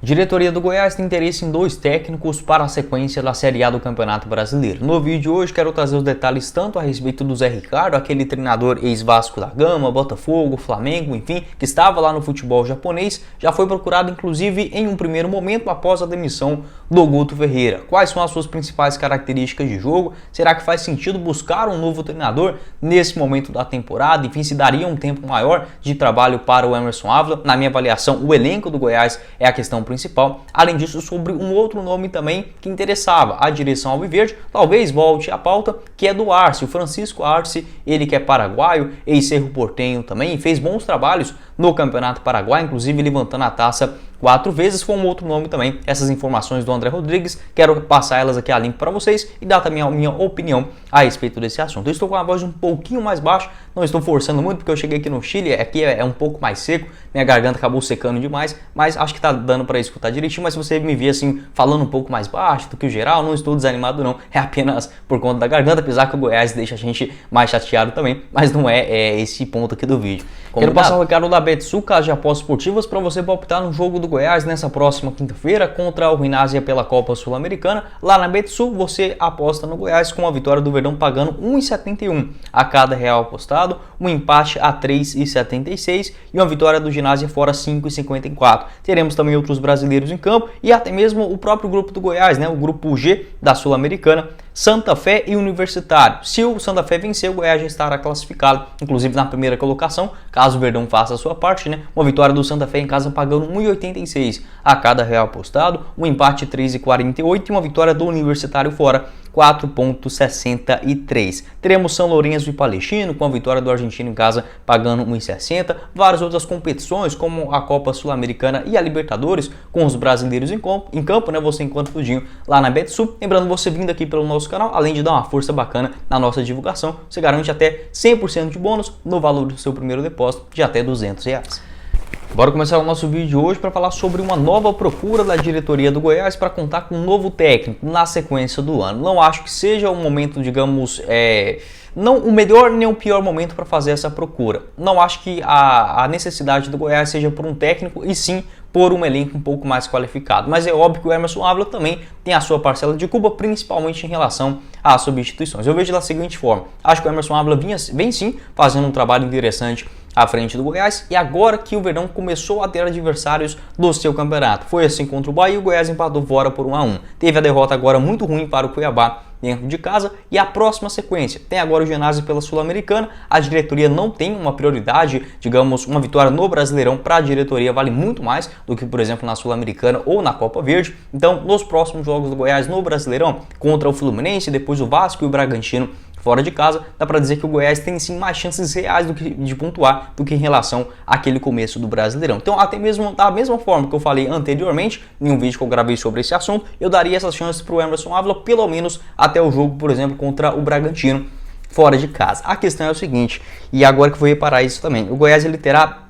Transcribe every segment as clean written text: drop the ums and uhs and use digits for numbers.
Diretoria do Goiás tem interesse em 2 técnicos para a sequência da Série A do Campeonato Brasileiro. No vídeo de hoje quero trazer os detalhes tanto a respeito do Zé Ricardo, aquele treinador ex-Vasco da Gama, Botafogo, Flamengo, enfim, que estava lá no futebol japonês, já foi procurado inclusive em um primeiro momento após a demissão do Guto Ferreira. Quais são as suas principais características de jogo? Será que faz sentido buscar um novo treinador nesse momento da temporada? Enfim, se daria um tempo maior de trabalho para o Emerson Ávila? Na minha avaliação, o elenco do Goiás é a questão principal. Além disso, sobre um outro nome também que interessava a direção alviverde, talvez volte à pauta, que é do Arce, o Francisco Arce, ele que é paraguaio, ex-Cerro Porteño também, fez bons trabalhos no Campeonato Paraguai, inclusive levantando a taça 4 vezes, foi um outro nome também. Essas informações do André Rodrigues, quero passar elas aqui a limpo para vocês e dar também a minha opinião a respeito desse assunto. Eu estou com a voz um pouquinho mais baixa, não estou forçando muito porque eu cheguei aqui no Chile, aqui é um pouco mais seco, minha garganta acabou secando demais, mas acho que tá dando para escutar direitinho. Mas se você me ver assim, falando um pouco mais baixo do que o geral, não estou desanimado não, é apenas por conta da garganta, apesar que o Goiás deixa a gente mais chateado também, mas não é esse ponto aqui do vídeo. Quero passar o recado da Betsu, casa de apostas esportivas, para você palpitar no jogo do Goiás nessa próxima quinta-feira contra o Rinásia pela Copa Sul-Americana. Lá na Betsu você aposta no Goiás com a vitória do Verdão pagando 1,71 a cada real apostado, um empate a 3,76 e uma vitória do Ginásio fora 5,54. Teremos também outros brasileiros em campo e até mesmo o próprio grupo do Goiás, né? O grupo G da Sul-Americana, Santa Fé e Universitário. Se o Santa Fé vencer, o Goiás já estará classificado, inclusive na primeira colocação, caso o Verdão faça a sua parte, né? Uma vitória do Santa Fé em casa pagando 1,86 a cada real apostado, um empate 3,48 e uma vitória do Universitário fora 4,63. Teremos São Lourenço e Palestino com a vitória do Argentino em casa pagando 1,60. Várias outras competições como a Copa Sul-Americana e a Libertadores com os brasileiros em campo, né? Você encontra tudinho lá na Betsu. Lembrando, você vindo aqui pelo nosso canal, além de dar uma força bacana na nossa divulgação, você garante até 100% de bônus no valor do seu primeiro depósito de até R$200. Bora começar o nosso vídeo de hoje para falar sobre uma nova procura da diretoria do Goiás para contar com um novo técnico na sequência do ano. Não acho que seja um momento, digamos, não o melhor nem o pior momento para fazer essa procura. Não acho que a necessidade do Goiás seja por um técnico e sim por um elenco um pouco mais qualificado. Mas é óbvio que o Emerson Ávila também tem a sua parcela de culpa, principalmente em relação às substituições. Eu vejo da seguinte forma: acho que o Emerson Ávila vem sim fazendo um trabalho interessante à frente do Goiás, e agora que o Verdão começou a ter adversários do seu campeonato. Foi assim contra o Bahia, o Goiás empatou fora por 1-1. Teve a derrota agora muito ruim para o Cuiabá dentro de casa, e a próxima sequência tem agora o Ginásio pela Sul-Americana. A diretoria não tem uma prioridade, digamos, uma vitória no Brasileirão para a diretoria vale muito mais do que, por exemplo, na Sul-Americana ou na Copa Verde. Então, nos próximos jogos do Goiás no Brasileirão, contra o Fluminense, depois o Vasco e o Bragantino fora de casa, dá para dizer que o Goiás tem sim mais chances reais de pontuar do que em relação àquele começo do Brasileirão. Então, até mesmo da mesma forma que eu falei anteriormente, em um vídeo que eu gravei sobre esse assunto, eu daria essas chances para o Emerson Ávila, pelo menos até o jogo, por exemplo, contra o Bragantino fora de casa. A questão é o seguinte, e agora que eu vou reparar isso também, o Goiás ele terá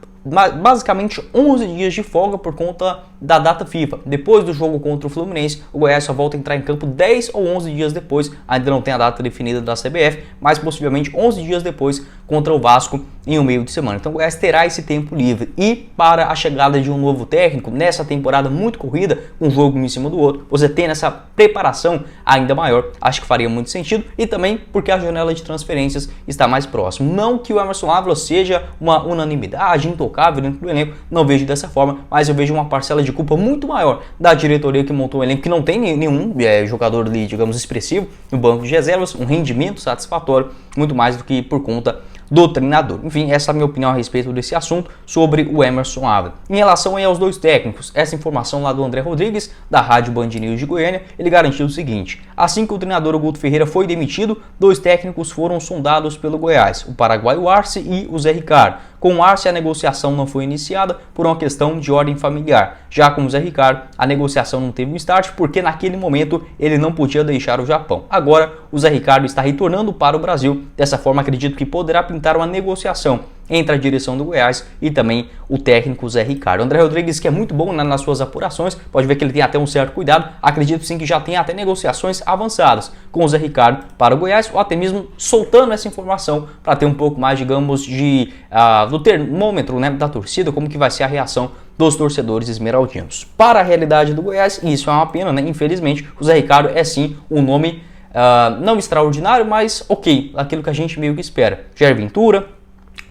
basicamente 11 dias de folga por conta da data FIFA. Depois do jogo contra o Fluminense, o Goiás só volta a entrar em campo 10 ou 11 dias depois, ainda não tem a data definida da CBF, mas possivelmente 11 dias depois contra o Vasco em um meio de semana. Então o Goiás terá esse tempo livre, e para a chegada de um novo técnico, nessa temporada muito corrida, um jogo um em cima do outro, você tem essa preparação ainda maior, acho que faria muito sentido, e também porque a janela de transferências está mais próxima. Não que o Emerson Ávila seja uma unanimidade, intocável dentro do elenco, não vejo dessa forma, mas eu vejo uma parcela de culpa muito maior da diretoria que montou um elenco que não tem nenhum jogador ali, digamos, expressivo no banco de reservas, um rendimento satisfatório, muito mais do que por conta do treinador. Enfim, essa é a minha opinião a respeito desse assunto sobre o Emerson Ávila. Em relação aí aos 2 técnicos, essa informação lá do André Rodrigues, da Rádio Band News de Goiânia, ele garantiu o seguinte: assim que o treinador Guto Ferreira foi demitido, 2 técnicos foram sondados pelo Goiás, o paraguaio Arce e o Zé Ricardo. Com o Arce, a negociação não foi iniciada por uma questão de ordem familiar. Já com o Zé Ricardo, a negociação não teve um start porque naquele momento ele não podia deixar o Japão. Agora, o Zé Ricardo está retornando para o Brasil. Dessa forma, acredito que poderá pintar uma negociação entre a direção do Goiás e também o técnico Zé Ricardo. O André Rodrigues, que é muito bom, né, nas suas apurações, pode ver que ele tem até um certo cuidado, acredito sim que já tem até negociações avançadas com o Zé Ricardo para o Goiás, ou até mesmo soltando essa informação para ter um pouco mais, digamos, do termômetro, né, da torcida, como que vai ser a reação dos torcedores esmeraldinos. Para a realidade do Goiás, e isso é uma pena, né, infelizmente, o Zé Ricardo é sim um nome não extraordinário, mas ok, aquilo que a gente meio que espera. Jair Ventura,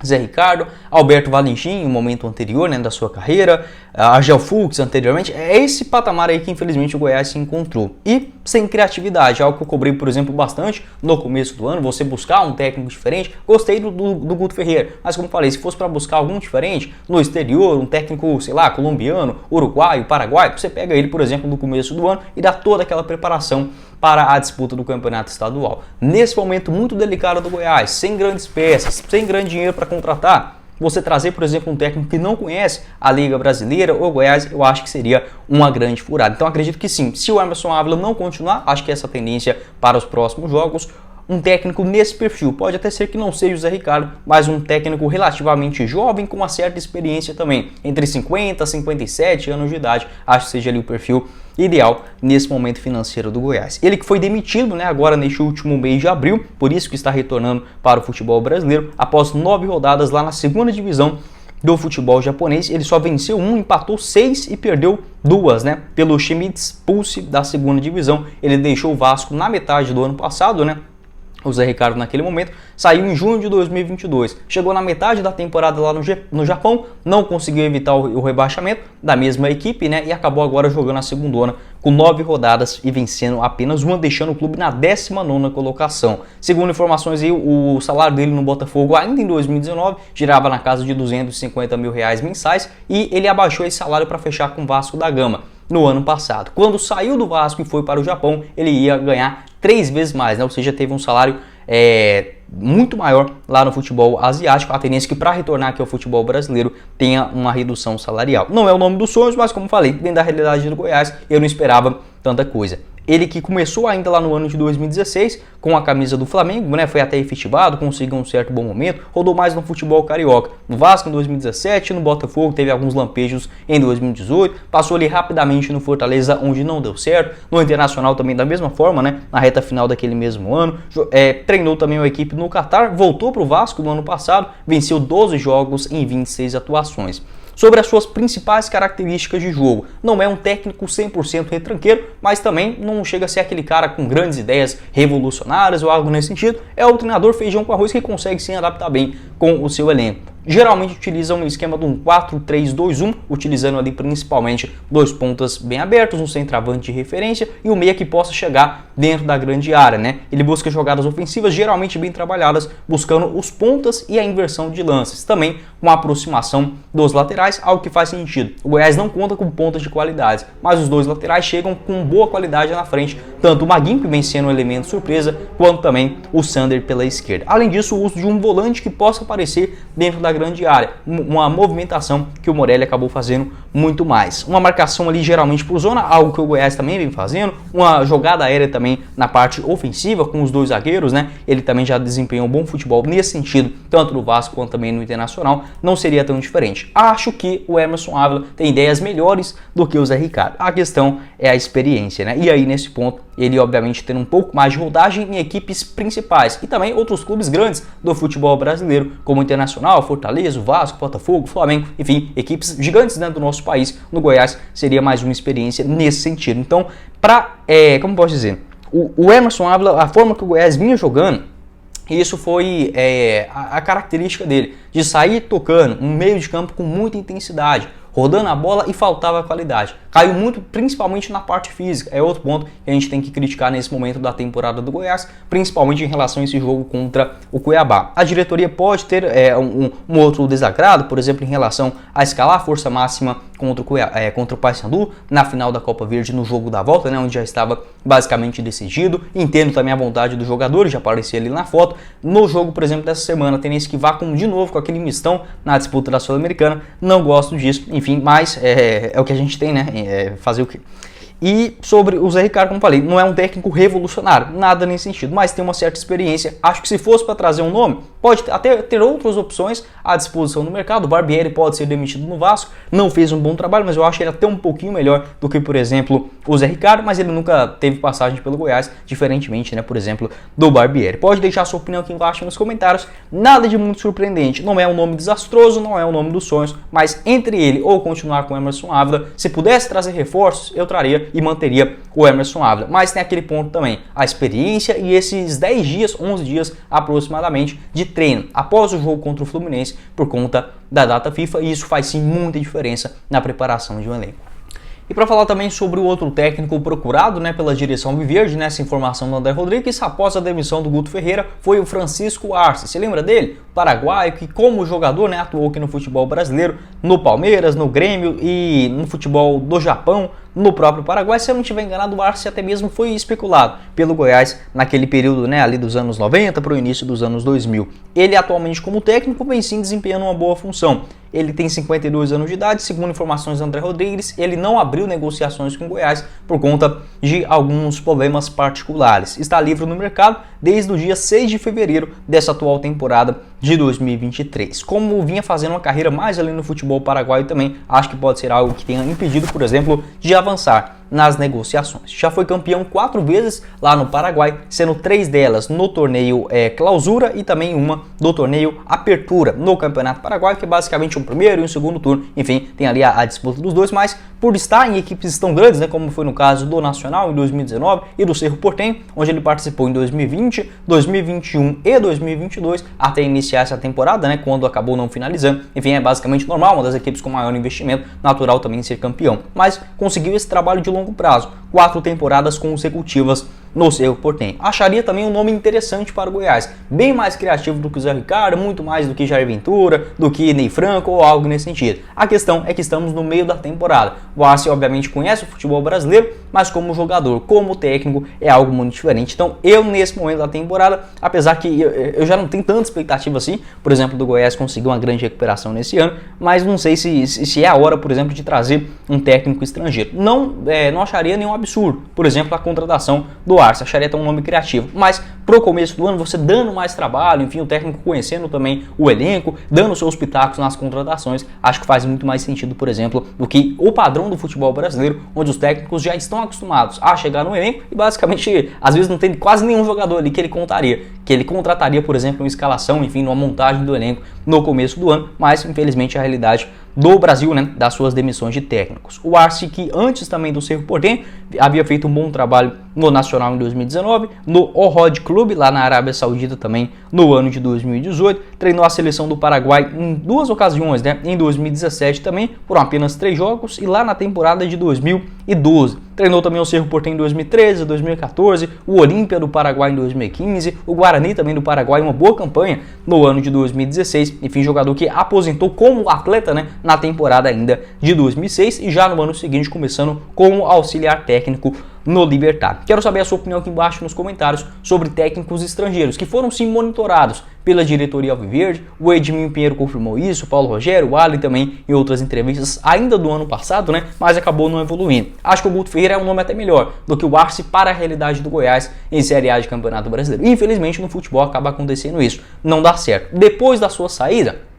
Zé Ricardo, Alberto Valentim em um momento anterior, né, da sua carreira, Argel Fux anteriormente, é esse patamar aí que infelizmente o Goiás se encontrou. E sem criatividade, algo que eu cobrei, por exemplo, bastante no começo do ano, você buscar um técnico diferente. Gostei do Guto Ferreira, mas como falei, se fosse para buscar algum diferente no exterior, um técnico, sei lá, colombiano, uruguaio, paraguaio, você pega ele, por exemplo, no começo do ano e dá toda aquela preparação para a disputa do campeonato estadual. Nesse momento muito delicado do Goiás, sem grandes peças, sem grande dinheiro para contratar, você trazer, por exemplo, um técnico que não conhece a Liga Brasileira ou Goiás, eu acho que seria uma grande furada. Então acredito que sim, se o Emerson Ávila não continuar, acho que essa tendência para os próximos jogos, um técnico nesse perfil, pode até ser que não seja o Zé Ricardo, mas um técnico relativamente jovem, com uma certa experiência também, entre 50 e 57 anos de idade, acho que seja ali o perfil ideal nesse momento financeiro do Goiás. Ele que foi demitido, né, agora neste último mês de abril, por isso que está retornando para o futebol brasileiro, após 9 rodadas lá na segunda divisão do futebol japonês. Ele só venceu 1, empatou 6 e perdeu 2, né, pelo Shimizu Pulse da segunda divisão. Ele deixou o Vasco na metade do ano passado, né. O Zé Ricardo naquele momento saiu em junho de 2022, chegou na metade da temporada lá no Japão, não conseguiu evitar o rebaixamento da mesma equipe, né, e acabou agora jogando a segundona com 9 rodadas e vencendo apenas uma, deixando o clube na 19ª colocação. Segundo informações aí, o salário dele no Botafogo ainda em 2019 girava na casa de R$250 mil mensais e ele abaixou esse salário para fechar com o Vasco da Gama no ano passado. Quando saiu do Vasco e foi para o Japão, ele ia ganhar 3 vezes mais, né? Ou seja, teve um salário muito maior lá no futebol asiático. A tendência é que para retornar aqui ao futebol brasileiro tenha uma redução salarial. Não é o nome dos sonhos, mas como falei, dentro da realidade do Goiás, eu não esperava tanta coisa. Ele que começou ainda lá no ano de 2016 com a camisa do Flamengo, né, foi até efetivado, conseguiu um certo bom momento, rodou mais no futebol carioca, no Vasco em 2017, no Botafogo teve alguns lampejos em 2018, passou ali rapidamente no Fortaleza, onde não deu certo, no Internacional também da mesma forma, né, na reta final daquele mesmo ano, treinou também a equipe no Catar, voltou para o Vasco no ano passado, venceu 12 jogos em 26 atuações. Sobre as suas principais características de jogo, não é um técnico 100% retranqueiro, mas também não chega a ser aquele cara com grandes ideias revolucionárias ou algo nesse sentido. É o treinador feijão com arroz que consegue se adaptar bem com o seu elenco. Geralmente utiliza um esquema de um 4-3-2-1, utilizando ali principalmente 2 pontas bem abertos, um centroavante de referência e um meia que possa chegar dentro da grande área, né? Ele busca jogadas ofensivas geralmente bem trabalhadas, buscando os pontas e a inversão de lances. Também uma aproximação dos laterais, algo que faz sentido. O Goiás não conta com pontas de qualidade, mas os dois laterais chegam com boa qualidade na frente, tanto o Maguinho, que vem sendo um elemento surpresa, quanto também o Sander pela esquerda. Além disso, o uso de um volante que possa aparecer dentro da grande área, uma movimentação que o Morelli acabou fazendo muito mais. Uma marcação ali geralmente por zona, algo que o Goiás também vem fazendo, uma jogada aérea também na parte ofensiva com os dois zagueiros, né? Ele também já desempenhou um bom futebol nesse sentido, tanto no Vasco quanto também no Internacional, não seria tão diferente. Acho que o Emerson Ávila tem ideias melhores do que o Zé Ricardo. A questão é a experiência, né? E aí nesse ponto, ele obviamente tendo um pouco mais de rodagem em equipes principais e também outros clubes grandes do futebol brasileiro, como o Internacional, Fortaleza, o Vasco, Botafogo, Flamengo, enfim, equipes gigantes dentro do nosso país. No Goiás seria mais uma experiência nesse sentido. Então, como posso dizer, o Emerson Ávila, a forma que o Goiás vinha jogando, isso foi a característica dele, de sair tocando um meio de campo com muita intensidade, rodando a bola e faltava qualidade. Caiu muito, principalmente na parte física. É outro ponto que a gente tem que criticar nesse momento da temporada do Goiás, principalmente em relação a esse jogo contra o Cuiabá. A diretoria pode ter um outro desagrado, por exemplo, em relação a escalar a força máxima contra o Paysandu na final da Copa Verde, no jogo da volta, né, onde já estava basicamente decidido. Entendo também a vontade dos jogadores, já aparecia ali na foto. No jogo, por exemplo, dessa semana, tem esse que vá de novo com aquele mistão na disputa da Sul-Americana. Não gosto disso, enfim, mas é o que a gente tem, né? Fazer o quê? E sobre o Zé Ricardo, como falei, não é um técnico revolucionário, nada nesse sentido, mas tem uma certa experiência. Acho que se fosse para trazer um nome, pode até ter outras opções à disposição no mercado. O Barbieri pode ser demitido no Vasco, não fez um bom trabalho, mas eu acho ele até um pouquinho melhor do que, por exemplo, o Zé Ricardo, mas ele nunca teve passagem pelo Goiás, diferentemente, né, por exemplo, do Barbieri. Pode deixar sua opinião aqui embaixo nos comentários, nada de muito surpreendente, não é um nome desastroso, não é o nome dos sonhos, mas entre ele ou continuar com o Emerson Ávila, se pudesse trazer reforços, eu traria e manteria o Emerson Ávila. Mas tem aquele ponto também, a experiência e esses 10 dias, 11 dias aproximadamente de treino após o jogo contra o Fluminense por conta da data FIFA, e isso faz sim muita diferença na preparação de um elenco. E para falar também sobre o outro técnico procurado, né, pela direção Alviverde, nessa informação do André Rodrigues, após a demissão do Guto Ferreira, foi o Francisco Arce. Você lembra dele? Paraguaio, que como jogador, né, atuou aqui no futebol brasileiro, no Palmeiras, no Grêmio e no futebol do Japão, no próprio Paraguai. Se eu não estiver enganado, o Arce até mesmo foi especulado pelo Goiás naquele período, né, ali dos anos 90 para o início dos anos 2000. Ele atualmente como técnico vem sim desempenhando uma boa função. Ele tem 52 anos de idade, segundo informações do André Rodrigues, ele não abriu negociações com o Goiás por conta de alguns problemas particulares. Está livre no mercado desde o dia 6 de fevereiro dessa atual temporada de 2023. Como vinha fazendo uma carreira mais ali no futebol paraguaio também, acho que pode ser algo que tenha impedido, por exemplo, de avançar nas negociações. Já foi campeão 4 vezes lá no Paraguai, sendo 3 delas no torneio Clausura e também uma do torneio Apertura no Campeonato Paraguaio, que é basicamente um primeiro e um segundo turno. Enfim, tem ali a disputa dos dois, mas por estar em equipes tão grandes, né, como foi no caso do Nacional em 2019 e do Cerro Porteño, onde ele participou em 2020, 2021 e 2022, até iniciar essa temporada, né, quando acabou não finalizando. Enfim, é basicamente normal, uma das equipes com maior investimento, natural também ser campeão. Mas conseguiu esse trabalho de longo prazo, 4 temporadas consecutivas no Cerro Porteño. Acharia também um nome interessante para o Goiás, bem mais criativo do que o Zé Ricardo, muito mais do que Jair Ventura, do que Ney Franco ou algo nesse sentido. A questão é que estamos no meio da temporada. O Arce obviamente conhece o futebol brasileiro, mas como jogador, como técnico, é algo muito diferente. Então eu nesse momento da temporada, apesar que eu já não tenho tanta expectativa assim, por exemplo, do Goiás conseguir uma grande recuperação nesse ano, mas não sei se é a hora, por exemplo, de trazer um técnico estrangeiro. Não acharia nenhum absurdo, por exemplo, a contratação do Arce, acharia até um nome criativo, mas pro começo do ano você dando mais trabalho, enfim, o técnico conhecendo também o elenco, dando seus pitacos nas contratações, acho que faz muito mais sentido, por exemplo, do que o padrão do futebol brasileiro, onde os técnicos já estão acostumados a chegar no elenco e basicamente, às vezes não tem quase nenhum jogador ali que ele contrataria, por exemplo, uma escalação, enfim, uma montagem do elenco no começo do ano, mas infelizmente a realidade do Brasil, né, das suas demissões de técnicos. O Arce, que antes também do Cerro Porteño havia feito um bom trabalho no Nacional em 2019, no Al-Ahly Clube lá na Arábia Saudita também no ano de 2018, treinou a seleção do Paraguai em 2 ocasiões, né, em 2017 também, por apenas 3 jogos, e lá na temporada de 2012. Treinou também o Cerro Porteño em 2013, 2014, o Olímpia do Paraguai em 2015, o Guarani também do Paraguai, uma boa campanha no ano de 2016, enfim, jogador que aposentou como atleta, né, na temporada ainda de 2006 e já no ano seguinte começando como auxiliar técnico no Libertad. Quero saber a sua opinião aqui embaixo nos comentários sobre técnicos estrangeiros que foram sim monitorados pela diretoria Alviverde. O Edminho Pinheiro confirmou isso, o Paulo Rogério, o Ali também em outras entrevistas ainda do ano passado, né? Mas acabou não evoluindo. Acho que o Guto Ferreira é um nome até melhor do que o Arce para a realidade do Goiás em Série A de Campeonato Brasileiro. Infelizmente no futebol acaba acontecendo isso, não dá certo. Depois da sua saída,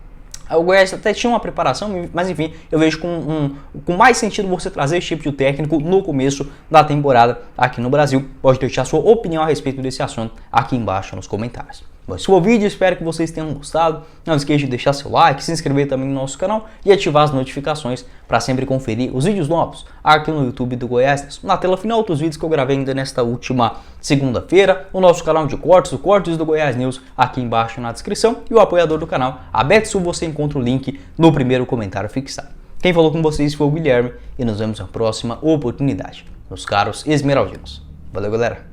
o Goiás até tinha uma preparação, mas enfim, eu vejo com mais sentido você trazer esse tipo de técnico no começo da temporada aqui no Brasil. Pode deixar sua opinião a respeito desse assunto aqui embaixo nos comentários. Bom, esse foi o vídeo, espero que vocês tenham gostado. Não esqueça de deixar seu like, se inscrever também no nosso canal e ativar as notificações para sempre conferir os vídeos novos aqui no YouTube do Goiás. Na tela final, outros vídeos que eu gravei ainda nesta última segunda-feira, o nosso canal de cortes, o Cortes do Goiás News, aqui embaixo na descrição, e o apoiador do canal, a Betsul, você encontra o link no primeiro comentário fixado. Quem falou com vocês foi o Guilherme e nos vemos na próxima oportunidade, meus caros esmeraldinos. Valeu, galera!